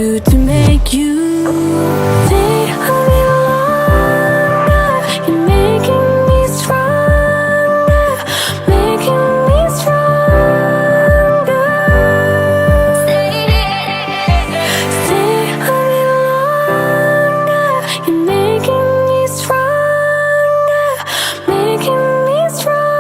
do to make you stay a little longer? You're making me stronger, making me stronger. Stay a little longer. You're making me stronger, making me stronger.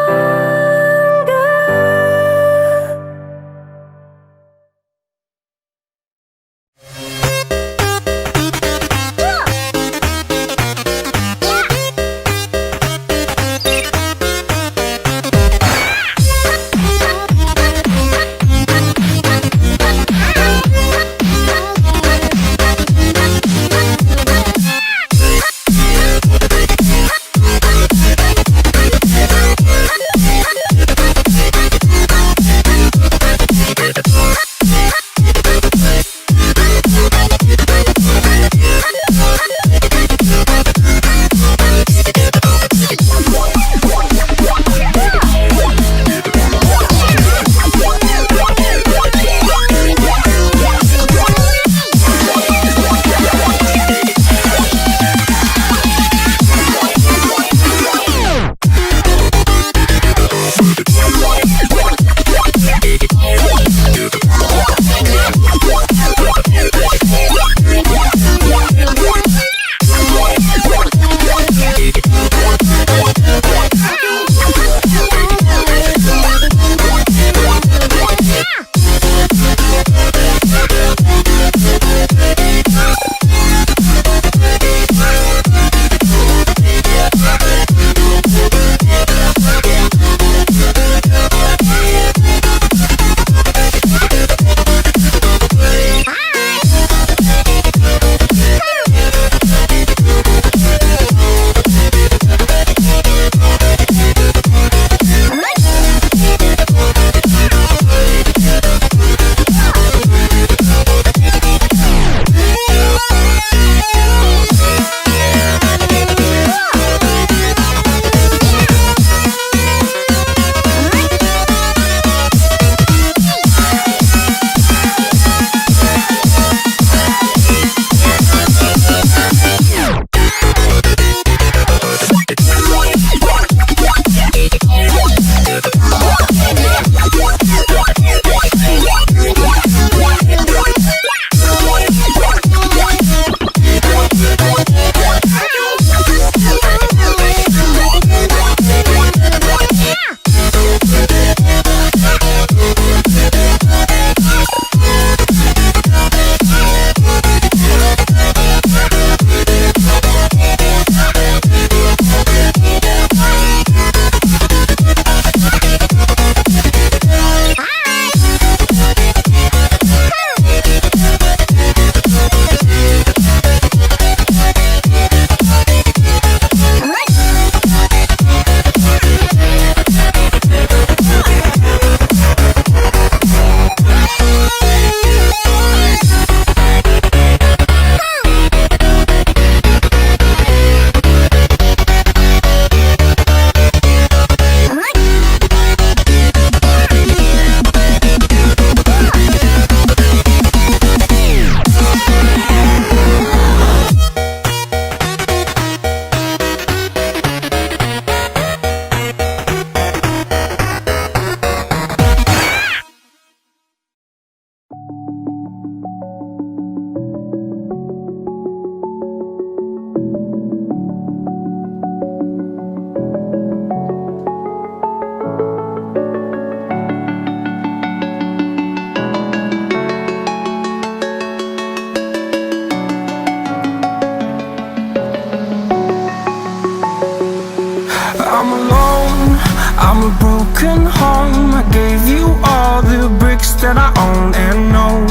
that I own and know.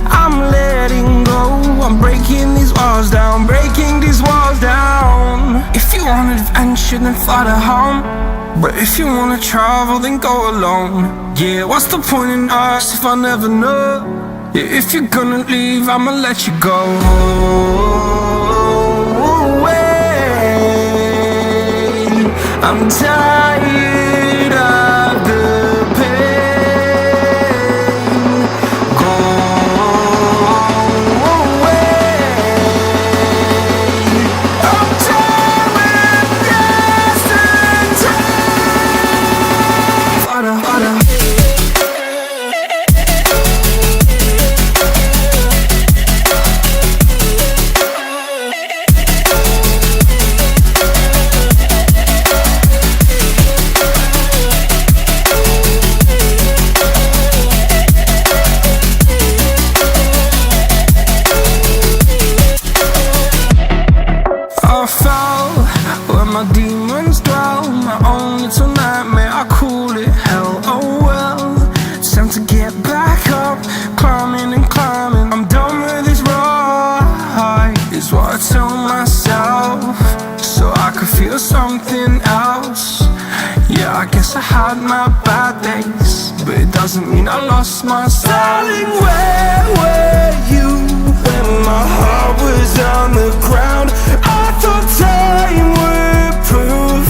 I'm letting go, I'm breaking these walls down, breaking these walls down. If you want adventure, then fly to home. But if you wanna travel, then go alone. Yeah, what's the point in us if I never know? Yeah, if you're gonna leave, I'ma let you go. I'm tired of the pain. Go Yes, I had my bad days, but it doesn't mean I lost my style. Darling, where were you when my heart was on the ground? I thought time would prove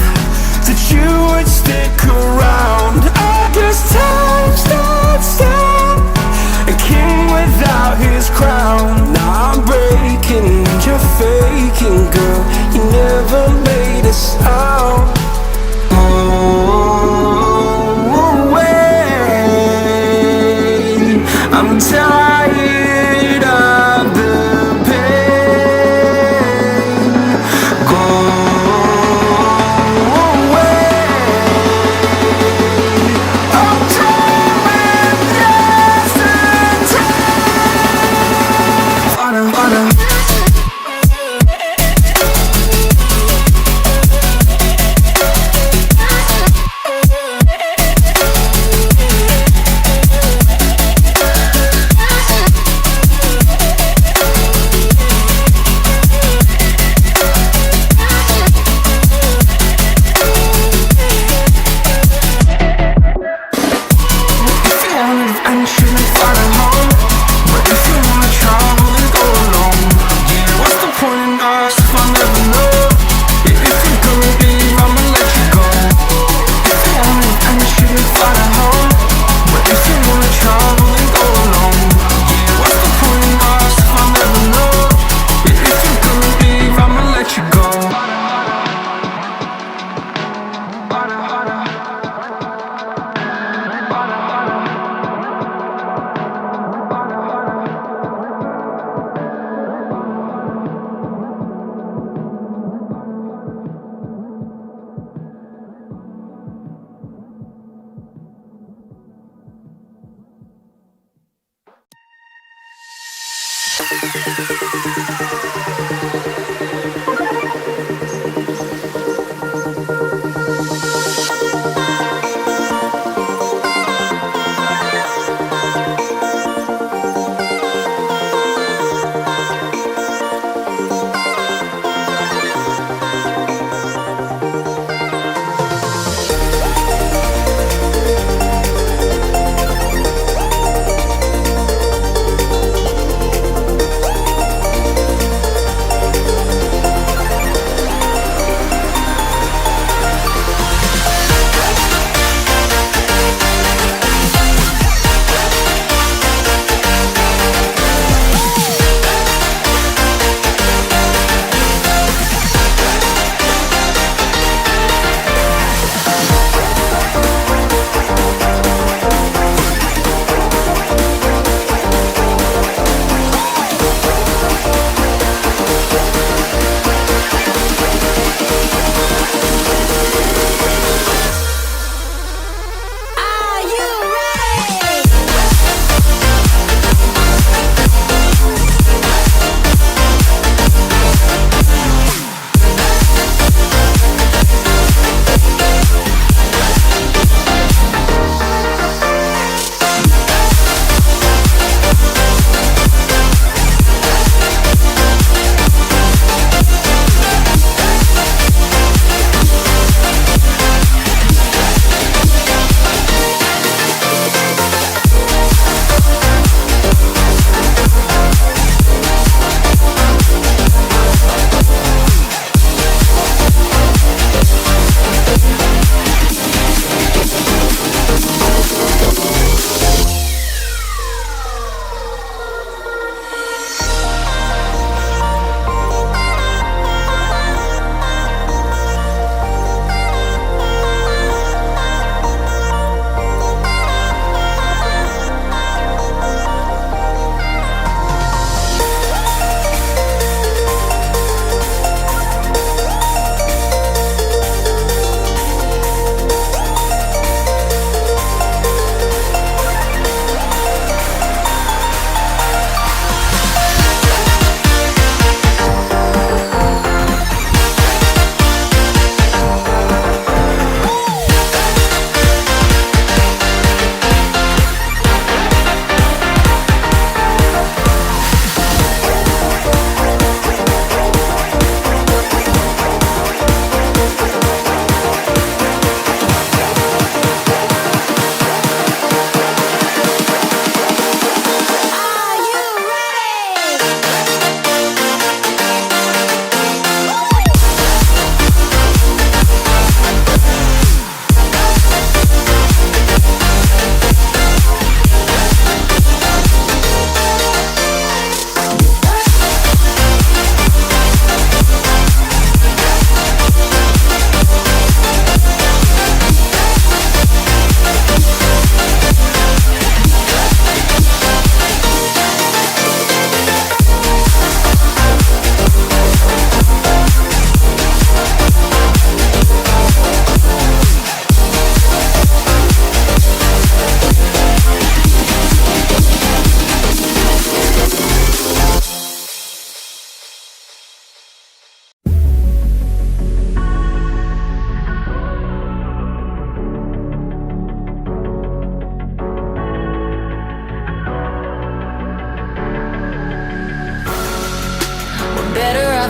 that you would stick around. I guess time stood still, a king without his crown. Now I'm breaking and you're faking, girl. You never made a sound. Oh, wait, I'm tired of the pain. Go away. I'm done with yesterday. Father, father.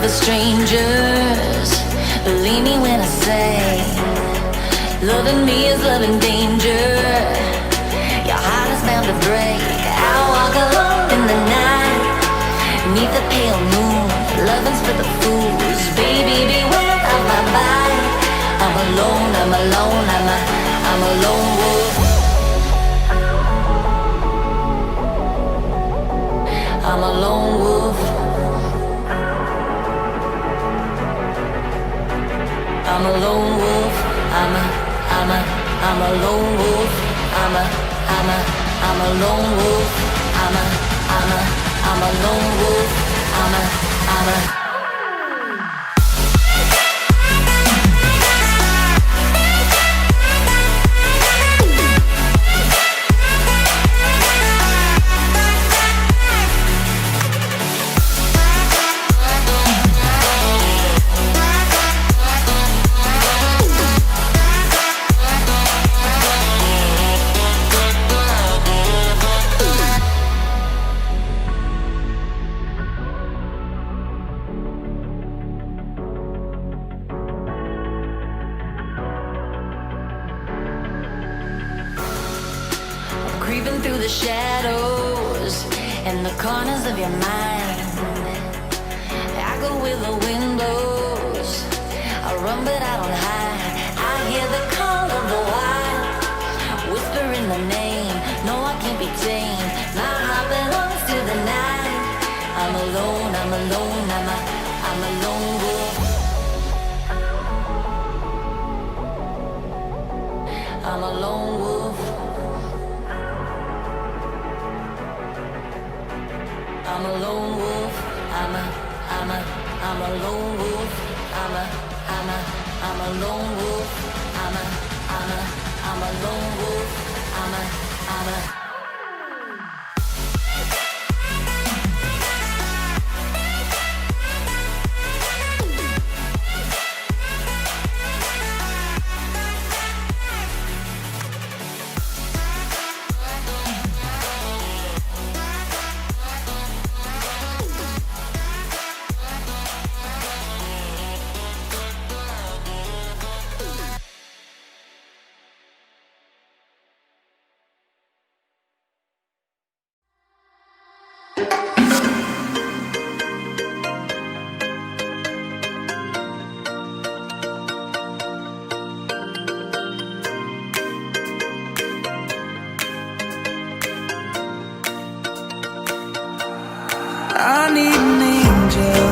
love is strangers. Believe me when I say, loving me is loving danger. Your heart is bound to break. I walk alone in the night, neath the pale moon. Loving's for the fools. Baby, beware of my bite. I'm alone, I'm alone, I'm a lone wolf. I'm a lone wolf. I'm a lone wolf. I'm a lone wolf. I'm a lone wolf. I'm a lone wolf. Creeping through the shadows and the corners of your mind. I go with the windows. I run but I don't hide. I hear the call of the wild, whispering the name. No, I can't be tamed. My heart belongs to the night. I'm alone, I'm alone, I'm a lone wolf. I'm a lone wolf. I'm a lone wolf. I'm a lone wolf. I'm a lone wolf. I'm a lone wolf. I need an angel